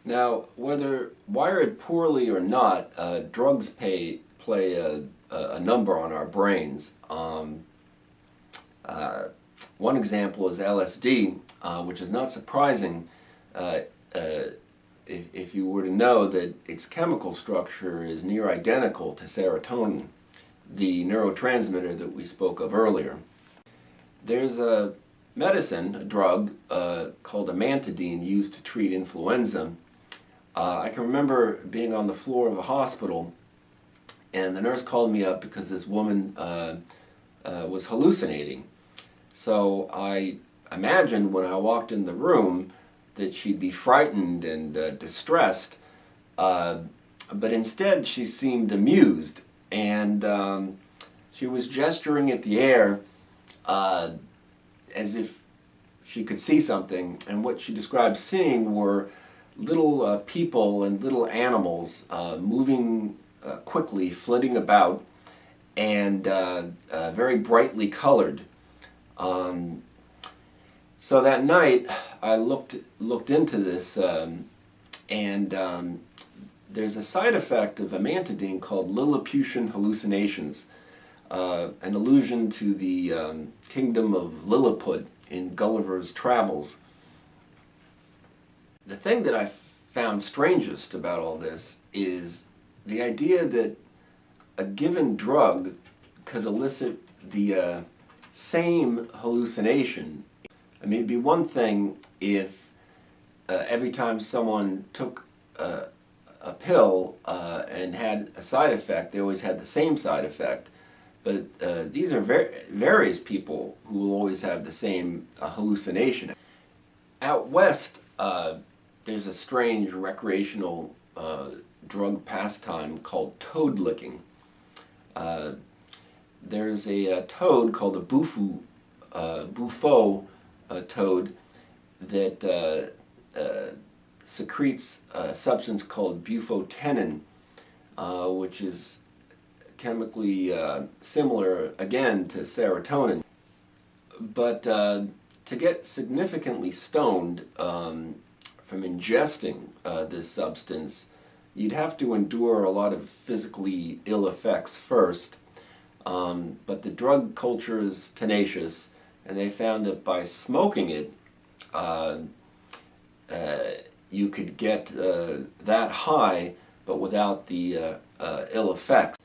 Now, whether wired poorly or not, drugs play a number on our brains. Uh, One example is LSD, which is not surprising uh, uh, if you were to know that its chemical structure is near identical to serotonin, the neurotransmitter that we spoke of earlier. There's a medicine, a drug, called amantadine used to treat influenza. I can remember being on the floor of a hospital, and the nurse called me up because this woman was hallucinating. So I imagined when I walked in the room that she'd be frightened and distressed, but instead she seemed amused, and she was gesturing at the air uh, as if she could see something, and what she described seeing were little people and little animals moving quickly, flitting about, and very brightly colored. Um, so that night, I looked into this, and there's a side effect of amantadine called Lilliputian hallucinations, an allusion to the kingdom of Lilliput in Gulliver's Travels. The thing that I found strangest about all this is the idea that a given drug could elicit the same hallucination. I mean, it'd be one thing if every time someone took a pill and had a side effect, they always had the same side effect. But these are various people who will always have the same hallucination. Out west, there's a strange recreational drug pastime called toad licking. There's a toad called the bufo toad that secretes a substance called bufotenin, which is chemically similar again to serotonin. But to get significantly stoned from ingesting this substance, you'd have to endure a lot of physically ill effects first. But the drug culture is tenacious, and they found that by smoking it, you could get that high, but without the ill effects.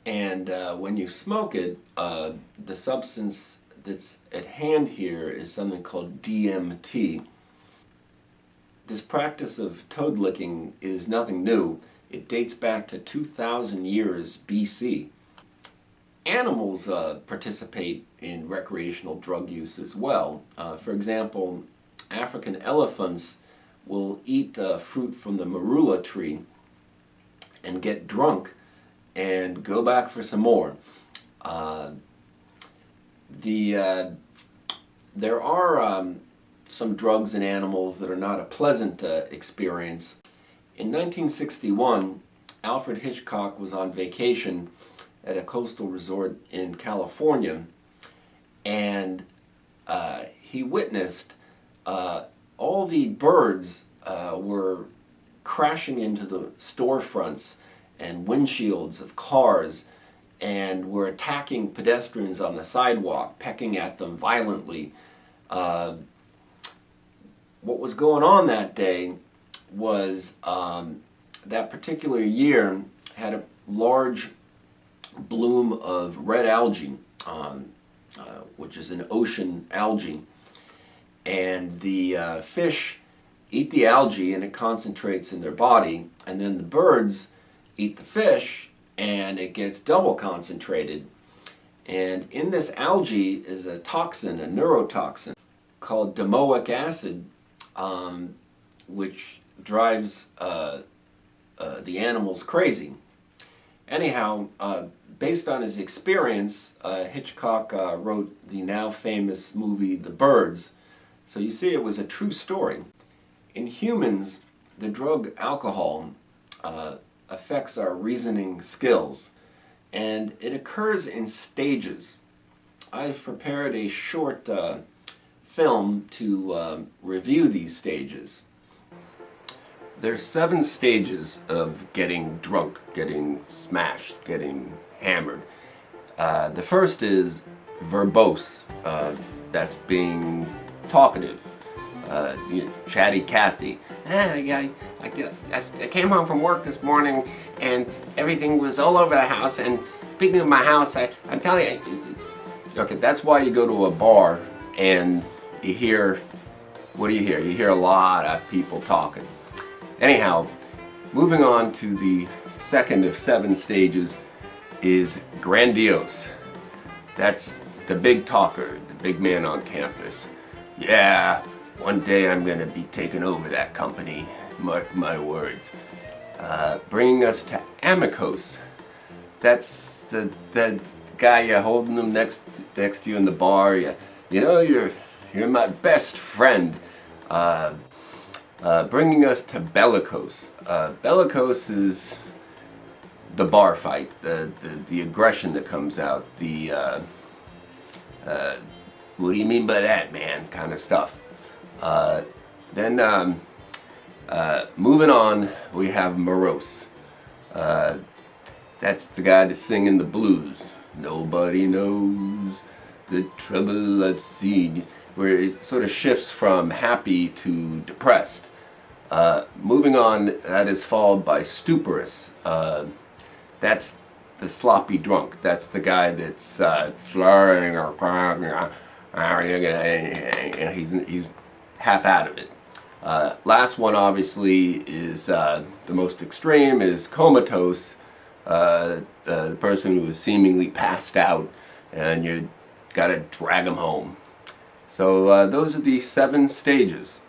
And when you smoke it, the substance that's at hand here is something called DMT. This practice of toad licking is nothing new. It dates back to 2,000 years BC. Animals participate in recreational drug use as well. For example, African elephants will eat fruit from the marula tree and get drunk and go back for some more. There are some drugs in animals that are not a pleasant experience. In 1961, Alfred Hitchcock was on vacation at a coastal resort in California, and he witnessed all the birds were crashing into the storefronts and windshields of cars and were attacking pedestrians on the sidewalk, pecking at them violently. What was going on that day was that particular year had a large bloom of red algae, which is an ocean algae, and the fish eat the algae and it concentrates in their body, and then the birds eat the fish and it gets double concentrated. And in this algae is a toxin, a neurotoxin called domoic acid, which drives the animals crazy. Anyhow, based on his experience, Hitchcock wrote the now famous movie The Birds. So you see, it was a true story. In humans, the drug alcohol affects our reasoning skills, and it occurs in stages. I've prepared a short film to review these stages. There's 7 stages of getting drunk, getting smashed, getting hammered. The first is verbose. That's being talkative. Chatty Cathy. I came home from work this morning and everything was all over the house. And speaking of my house, I'm telling you, okay, that's why you go to a bar and you hear, what do you hear? You hear a lot of people talking. Anyhow, moving on to the second of 7 stages is grandiose. That's the big talker, the big man on campus. Yeah, one day I'm gonna be taking over that company, mark my words. Bringing us to amicose. That's the guy you're holding him next to you in the bar. You know, you're my best friend. Bringing us to bellicose. Bellicose is the bar fight, the aggression that comes out, the what do you mean by that, man, kind of stuff. Then moving on, we have morose. That's the guy that's singing the blues. Nobody knows the trouble I've seen, where it sort of shifts from happy to depressed. Moving on, that is followed by stuporous. That's the sloppy drunk. That's the guy that's slurring or he's half out of it. Last one, obviously, is the most extreme, is comatose. The person who is seemingly passed out, and you gotta drag them home. So those are the 7 stages.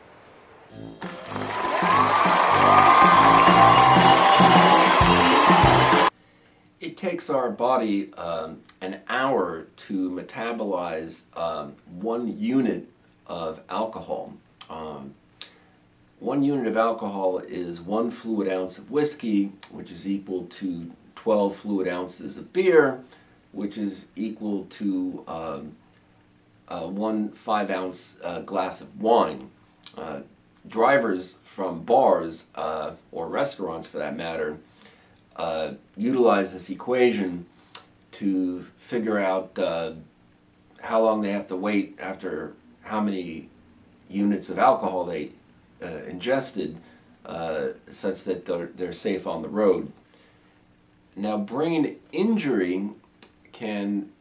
It takes our body an hour to metabolize 1 unit of alcohol. 1 unit of alcohol is 1 fluid ounce of whiskey, which is equal to 12 fluid ounces of beer, which is equal to 1 5-ounce glass of wine. Drivers from bars, or restaurants for that matter, utilize this equation to figure out how long they have to wait after how many units of alcohol they ingested, such that they're safe on the road. Now, brain injury can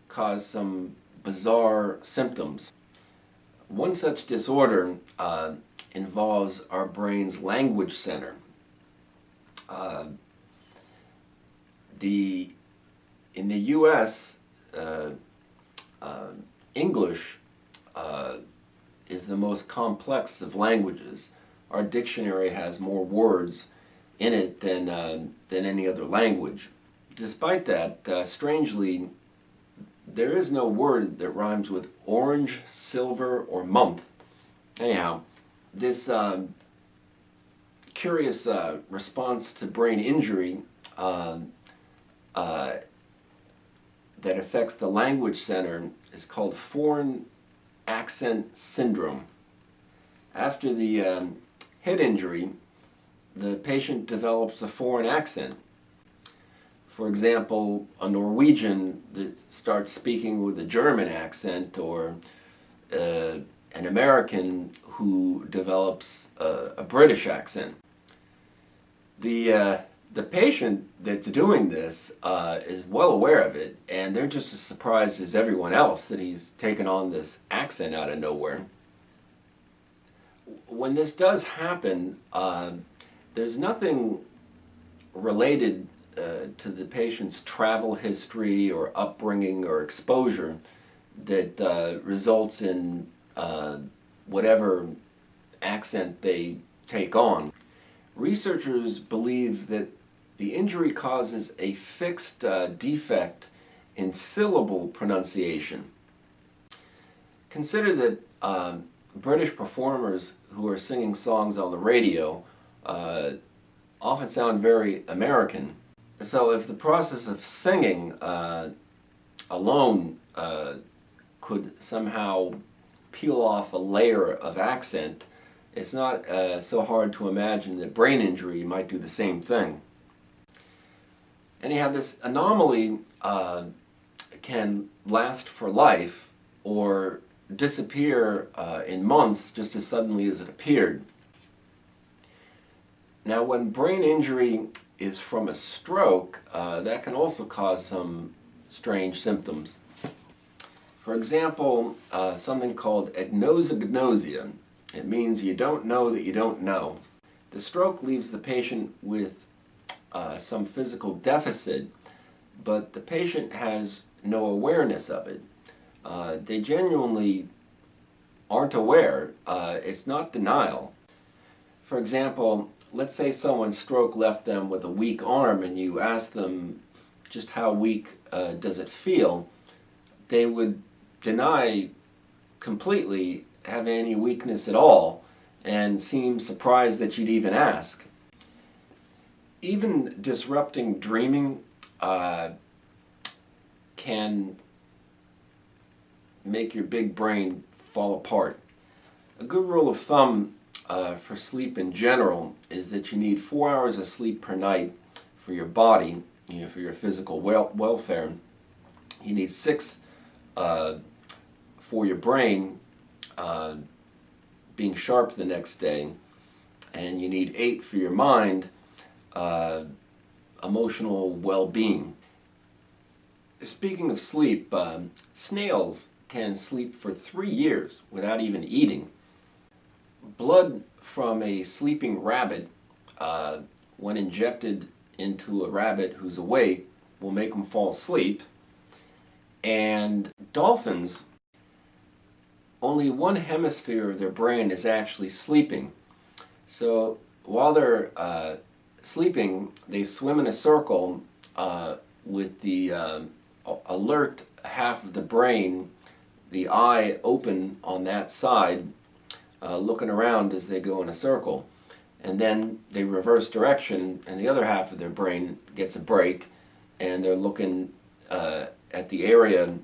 cause some bizarre symptoms. One such disorder involves our brain's language center. In the U.S., English is the most complex of languages. Our dictionary has more words in it than any other language. Despite that, strangely, there is no word that rhymes with orange, silver, or month. Anyhow, this curious response to brain injury that affects the language center is called foreign accent syndrome. After the head injury, the patient develops a foreign accent. For example, a Norwegian that starts speaking with a German accent, or an American who develops a British accent. The patient that's doing this is well aware of it, and they're just as surprised as everyone else that he's taken on this accent out of nowhere. When this does happen, there's nothing related to the patient's travel history or upbringing or exposure that results in whatever accent they take on. Researchers believe that the injury causes a fixed defect in syllable pronunciation. Consider that British performers who are singing songs on the radio often sound very American. So if the process of singing alone could somehow peel off a layer of accent, it's not so hard to imagine that brain injury might do the same thing. Anyhow, this anomaly can last for life or disappear in months just as suddenly as it appeared. Now, when brain injury is from a stroke, that can also cause some strange symptoms. For example, something called agnosognosia. It means you don't know that you don't know. The stroke leaves the patient with some physical deficit, but the patient has no awareness of it. They genuinely aren't aware. It's not denial. For example, let's say someone's stroke left them with a weak arm and you ask them just how weak does it feel, they would deny completely having any weakness at all and seem surprised that you'd even ask. Even disrupting dreaming can make your big brain fall apart. A good rule of thumb for sleep in general is that you need 4 hours of sleep per night for your body, for your physical welfare. You need 6 for your brain being sharp the next day, and you need 8 for your mind, emotional well-being. Speaking of sleep, snails can sleep for 3 years without even eating. Blood from a sleeping rabbit, when injected into a rabbit who's awake, will make them fall asleep. And dolphins, only one hemisphere of their brain is actually sleeping. So while they're sleeping, they swim in a circle with the alert half of the brain, the eye open on that side, looking around as they go in a circle. And then they reverse direction and the other half of their brain gets a break and they're looking at the area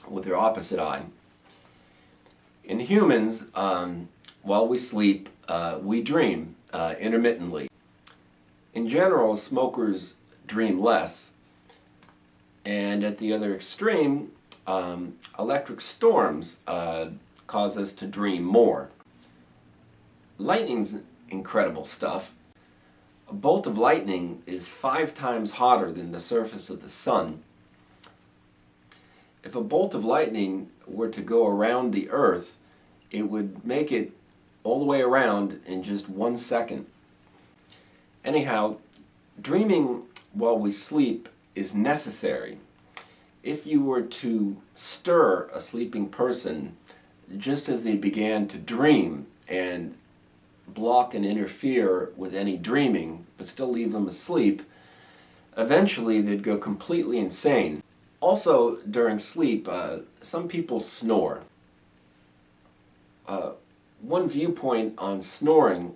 with their opposite eye. In humans, while we sleep, we dream intermittently. In general, smokers dream less. And at the other extreme, electric storms cause us to dream more. Lightning's incredible stuff. A bolt of lightning is 5 times hotter than the surface of the sun. If a bolt of lightning were to go around the Earth, it would make it all the way around in just 1 second. Anyhow, dreaming while we sleep is necessary. If you were to stir a sleeping person just as they began to dream and block and interfere with any dreaming but still leave them asleep, eventually they'd go completely insane. Also, during sleep, some people snore. One viewpoint on snoring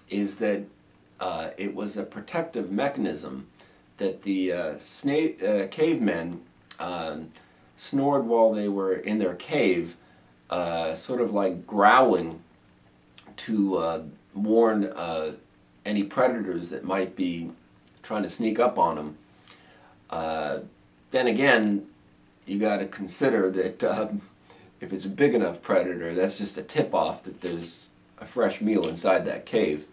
is that it was a protective mechanism, that the cavemen snored while they were in their cave, sort of like growling to warn any predators that might be trying to sneak up on them. Then again, you got to consider that if it's a big enough predator, that's just a tip-off that there's a fresh meal inside that cave.